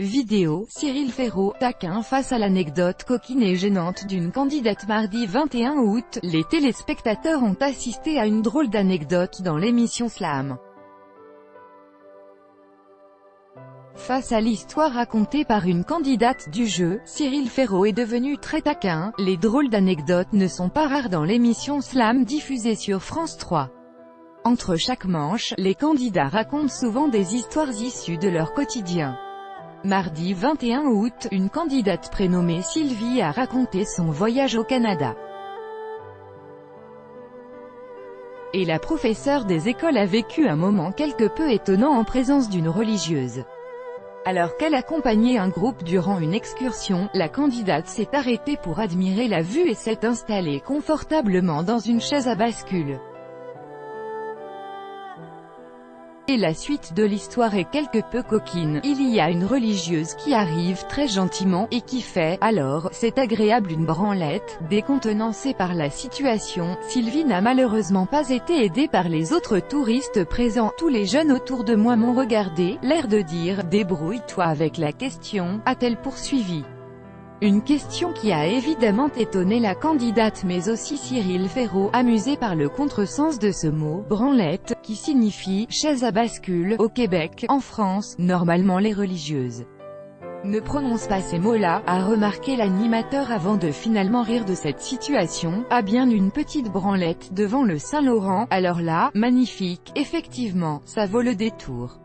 Vidéo, Cyril Ferraud, taquin face à l'anecdote coquine et gênante d'une candidate. Mardi 21 août, les téléspectateurs ont assisté à une drôle d'anecdote dans l'émission Slam. Face à l'histoire racontée par une candidate du jeu, Cyril Ferraud est devenu très taquin. Les drôles d'anecdotes ne sont pas rares dans l'émission Slam diffusée sur France 3. Entre chaque manche, les candidats racontent souvent des histoires issues de leur quotidien. Mardi 21 août, une candidate prénommée Sylvie a raconté son voyage au Canada. Et la professeure des écoles a vécu un moment quelque peu étonnant en présence d'une religieuse. Alors qu'elle accompagnait un groupe durant une excursion, la candidate s'est arrêtée pour admirer la vue et s'est installée confortablement dans une chaise à bascule. Et la suite de l'histoire est quelque peu coquine. Il y a une religieuse qui arrive très gentiment, et qui fait, alors, c'est agréable, une branlette. Décontenancée par la situation, Sylvie n'a malheureusement pas été aidée par les autres touristes présents. Tous les jeunes autour de moi m'ont regardé, l'air de dire, débrouille-toi avec la question, a-t-elle poursuivi. Une question qui a évidemment étonné la candidate mais aussi Cyril Ferraud, amusé par le contresens de ce mot, branlette, qui signifie « chaise à bascule » au Québec. En France, normalement les religieuses ne prononcent pas ces mots-là, a remarqué l'animateur avant de finalement rire de cette situation. Ah bien, une petite branlette devant le Saint-Laurent, alors là, magnifique, effectivement, ça vaut le détour.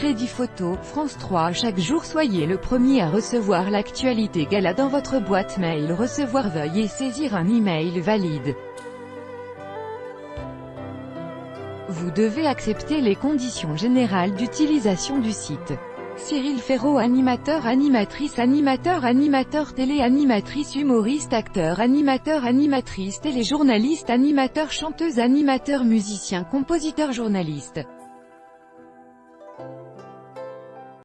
Crédit photo, France 3. Chaque jour soyez le premier à recevoir l'actualité gala dans votre boîte mail. Recevoir, veuillez saisir un email valide. Vous devez accepter les conditions générales d'utilisation du site. Cyril Ferraud, animateur, animatrice, animateur télé, animatrice, humoriste, acteur, animateur, animatrice télé, journaliste, animateur, chanteuse, animateur, musicien, compositeur, journaliste.